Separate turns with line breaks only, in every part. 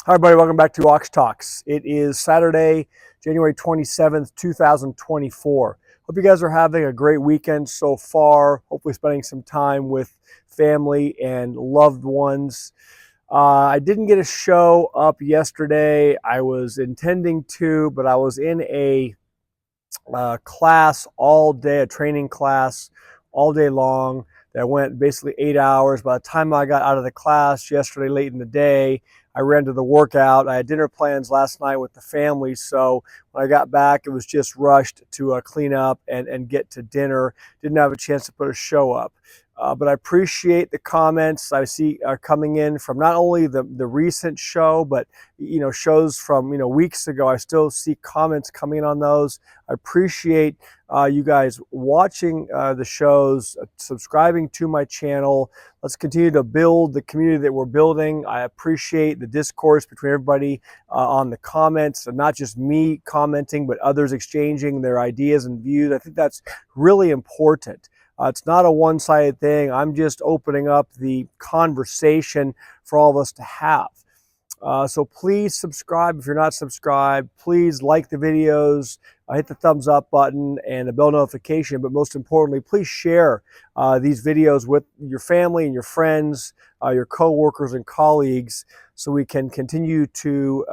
Hi, everybody. Welcome back to Oxtalks. It is Saturday, January 27th, 2024. Hope you guys are having a great weekend so far. Hopefully, spending some time with family and loved ones. I didn't get a show up yesterday. I was intending to, but I was in a class all day, a training class all day long that went basically 8 hours. By the time I got out of the class yesterday late in the day, I ran to the workout. I had dinner plans last night with the family, so when I got back, it was just rushed to clean up and get to dinner. Didn't have a chance to put a show up. But I appreciate the comments I see coming in from not only the recent show, but shows from weeks ago. I still see comments coming in on those. I appreciate you guys watching the shows, subscribing to my channel. Let's continue to build the community that we're building. I appreciate the discourse between everybody on the comments, and not just me commenting, but others exchanging their ideas and views. I think that's really important. It's not a one-sided thing. I'm just opening up the conversation for all of us to have. So please subscribe if you're not subscribed. Please like the videos, hit the thumbs up button and the bell notification. But most importantly, please share these videos with your family and your friends, your coworkers and colleagues, so we can continue to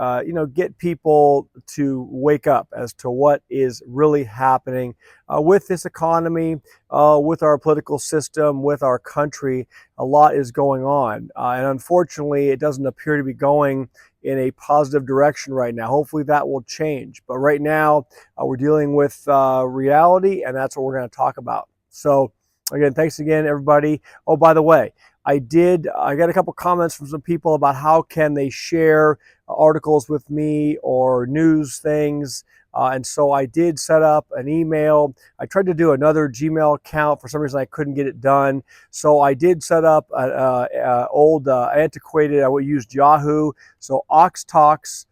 get people to wake up as to what is really happening with this economy, with our political system, with our country. A lot is going on, and unfortunately it doesn't appear to be going in a positive direction right now. Hopefully that will change, but right now we're dealing with reality, and that's what we're going to talk about. So again, thanks again, everybody. Oh, by the way, I got a couple comments from some people about how can they share articles with me or news things. And so I did set up an email. I tried to do another Gmail account. For some reason, I couldn't get it done. So I did set up an old antiquated, I used Yahoo. So Oxtalks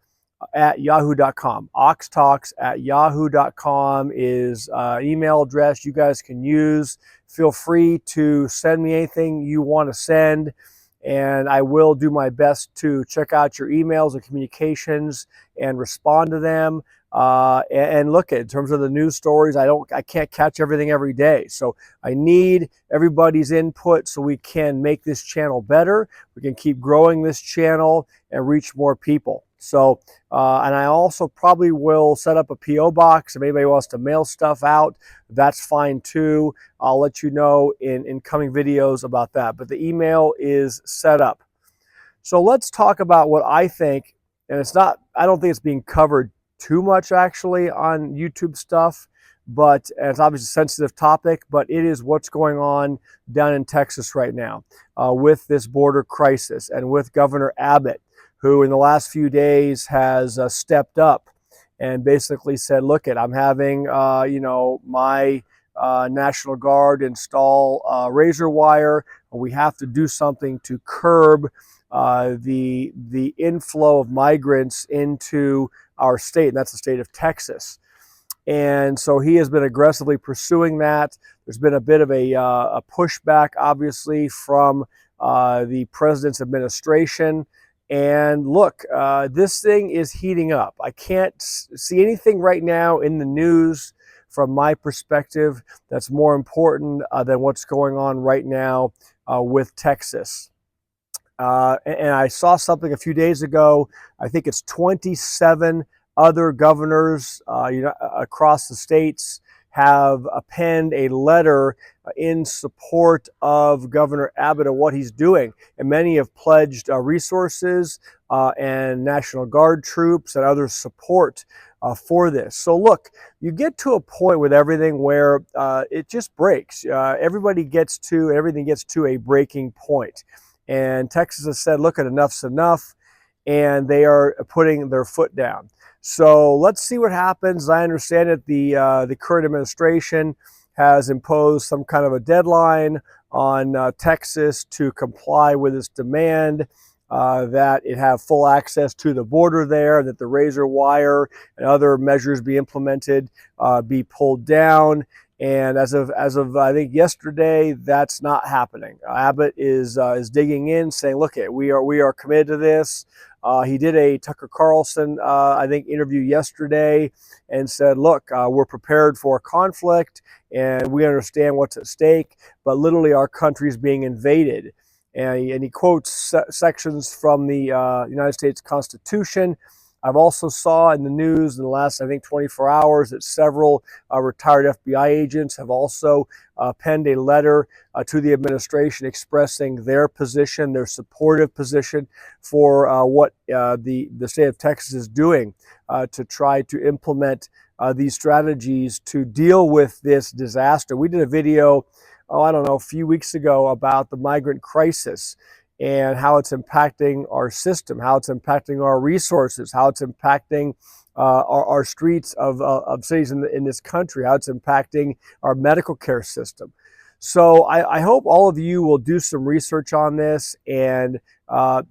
at yahoo.com. Oxtalks at yahoo.com is an email address you guys can use. Feel free to send me anything you want to send, and I will do my best to check out your emails and communications and respond to them. And look, in terms of the news stories, I can't catch everything every day. So I need everybody's input so we can make this channel better. We can keep growing this channel and reach more people. So, and I also probably will set up a P.O. box. If anybody wants to mail stuff out, that's fine too. I'll let you know in coming videos about that. But the email is set up. So let's talk about what I think, and I don't think it's being covered too much actually on YouTube stuff, but it's obviously a sensitive topic, but it is what's going on down in Texas right now with this border crisis, and with Governor Abbott, who in the last few days has stepped up and basically said, look, I'm having my National Guard install razor wire. We have to do something to curb the inflow of migrants into our state, and that's the state of Texas. And so he has been aggressively pursuing that. There's been a bit of a pushback, obviously, from the president's administration. And look, this thing is heating up. I can't see anything right now in the news from my perspective that's more important than what's going on right now with Texas. And I saw something a few days ago. I think it's 27 other governors across the states have penned a letter in support of Governor Abbott and what he's doing. And many have pledged resources and National Guard troops and other support for this. So look, you get to a point with everything where it just breaks. Everything gets to a breaking point. And Texas has said, look, enough's enough, and they are putting their foot down. So let's see what happens. I understand that the current administration has imposed some kind of a deadline on Texas to comply with its demand that it have full access to the border there, that the razor wire and other measures be implemented, be pulled down. And as of I think yesterday, that's not happening. Abbott is digging in, saying, "Look, we are committed to this." He did a Tucker Carlson, I think, interview yesterday, and said, "Look, we're prepared for a conflict, and we understand what's at stake, but literally our country is being invaded." And he quotes sections from the United States Constitution. I've also saw in the news in the last, I think, 24 hours that several retired FBI agents have also penned a letter to the administration expressing their position, their supportive position for what the state of Texas is doing to try to implement these strategies to deal with this disaster. We did a video, I don't know, a few weeks ago about the migrant crisis and how it's impacting our system, how it's impacting our resources, how it's impacting our streets of cities in this country, how it's impacting our medical care system. So I hope all of you will do some research on this and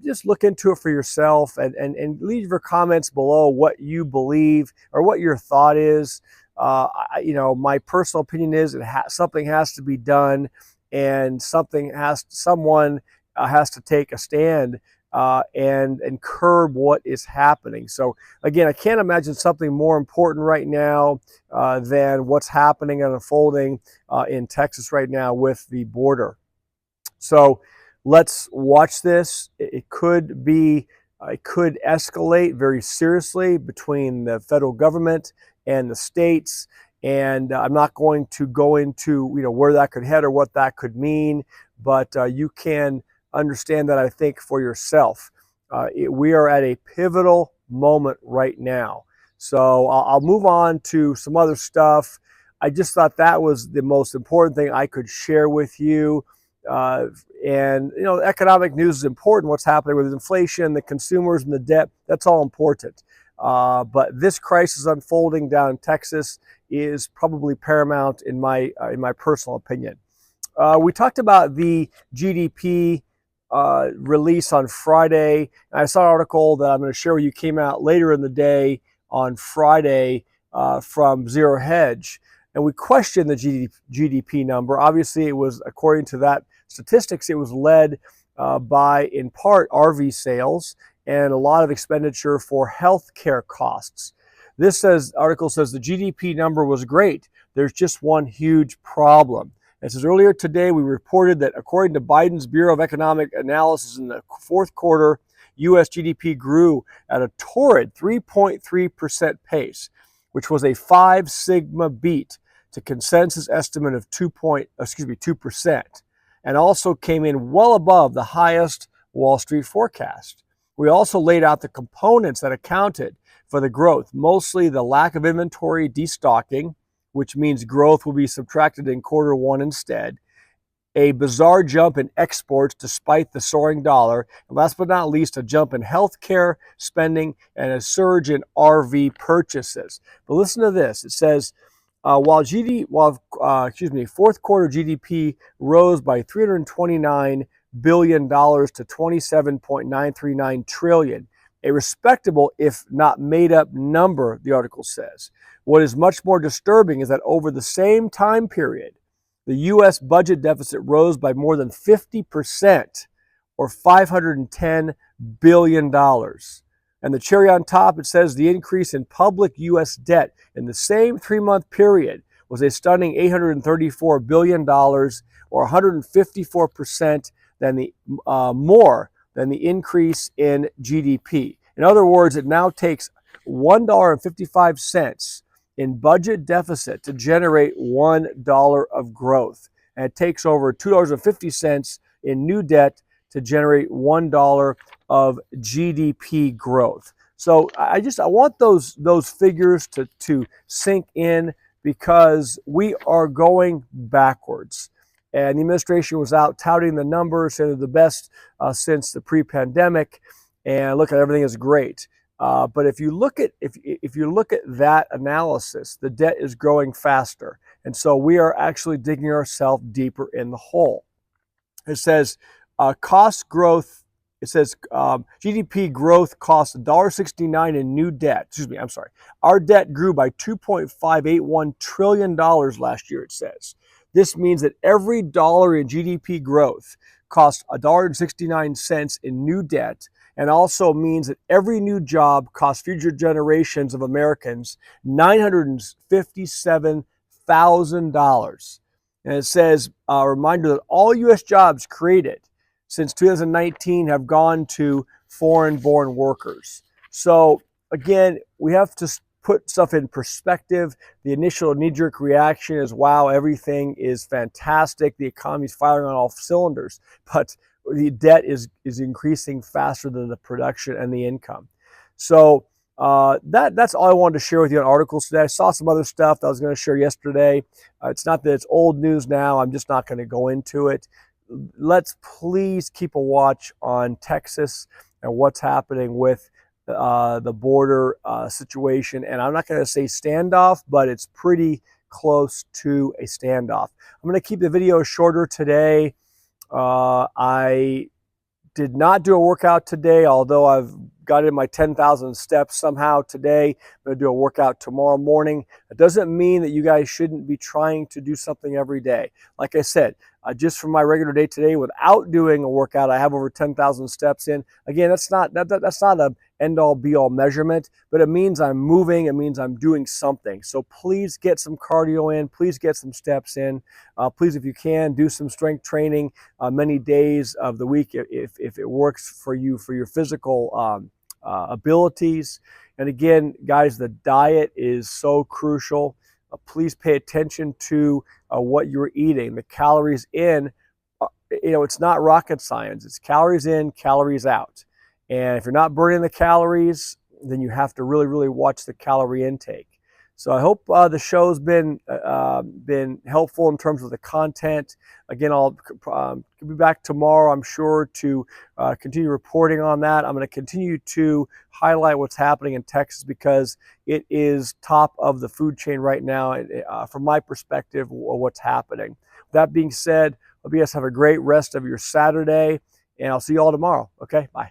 just look into it for yourself and leave your comments below what you believe or what your thought is. My personal opinion is something has to be done, and someone has to take a stand and curb what is happening. So again, I can't imagine something more important right now than what's happening and unfolding in Texas right now with the border. So let's watch this. It could escalate very seriously between the federal government and the states. And I'm not going to go into where that could head or what that could mean, but you can understand that, I think, for yourself. We are at a pivotal moment right now. So I'll move on to some other stuff. I just thought that was the most important thing I could share with you. Economic news is important. What's happening with inflation, the consumers, and the debt, that's all important. But this crisis unfolding down in Texas is probably paramount in my personal opinion. We talked about the GDP release on Friday. I saw an article that I'm going to share with you, came out later in the day on Friday from Zero Hedge. And we questioned the GDP number. Obviously, it was, according to that statistics, it was led by, in part, RV sales and a lot of expenditure for healthcare costs. This article says the GDP number was great. There's just one huge problem. It says, earlier today, we reported that according to Biden's Bureau of Economic Analysis, in the fourth quarter, U.S. GDP grew at a torrid 3.3% pace, which was a 5 sigma beat to consensus estimate of 2%, and also came in well above the highest Wall Street forecast. We also laid out the components that accounted for the growth, mostly the lack of inventory destocking, which means growth will be subtracted in quarter one instead, a bizarre jump in exports despite the soaring dollar, and last but not least, a jump in healthcare spending and a surge in RV purchases. But listen to this. It says, fourth quarter GDP rose by $329 billion to $27.939 trillion. A respectable, if not made up number, the article says. What is much more disturbing is that over the same time period, the U.S. budget deficit rose by more than 50%, or $510 billion. And the cherry on top, it says the increase in public U.S. debt in the same 3-month period was a stunning $834 billion, or 154% more than the increase in GDP. In other words, it now takes $1.55 in budget deficit to generate $1 of growth. And it takes over $2.50 in new debt to generate $1 of GDP growth. So I want those figures to sink in, because we are going backwards. And the administration was out touting the numbers, saying they're the best since the pre-pandemic, and look, everything is great. But if you look at that analysis, the debt is growing faster, and so we are actually digging ourselves deeper in the hole. It says cost growth It says GDP growth costs $1.69 in new debt. Excuse me, I'm sorry. Our debt grew by $2.581 trillion last year, it says. This means that every dollar in GDP growth costs $1.69 in new debt, and also means that every new job costs future generations of Americans $957,000. And it says, a reminder that all U.S. jobs created since 2019 have gone to foreign-born workers. So again, we have to put stuff in perspective. The initial knee-jerk reaction is, wow, everything is fantastic. The economy's firing on all cylinders, but the debt is increasing faster than the production and the income. So that's all I wanted to share with you on articles today. I saw some other stuff that I was going to share yesterday. It's not that it's old news now. I'm just not going to go into it. Let's please keep a watch on Texas and what's happening with the border situation. And I'm not going to say standoff, but it's pretty close to a standoff. I'm going to keep the video shorter today. I did not do a workout today, although I've got in my 10,000 steps somehow today. I'm going to do a workout tomorrow morning. It doesn't mean that you guys shouldn't be trying to do something every day. Like I said, just for my regular day today, without doing a workout, I have over 10,000 steps in. Again, that's not a end-all be-all measurement, but it means I'm moving. It means I'm doing something. So please get some cardio in. Please get some steps in. Please, if you can, do some strength training many days of the week if it works for you, for your physical abilities. And again, guys, the diet is so crucial. Please pay attention to what you're eating. The calories in, it's not rocket science. It's calories in, calories out. And if you're not burning the calories, then you have to really, really watch the calorie intake. So I hope the show's been helpful in terms of the content. Again, I'll be back tomorrow, I'm sure, to continue reporting on that. I'm going to continue to highlight what's happening in Texas because it is top of the food chain right now, from my perspective, what's happening. That being said, hope you guys have a great rest of your Saturday, and I'll see you all tomorrow. Okay, bye.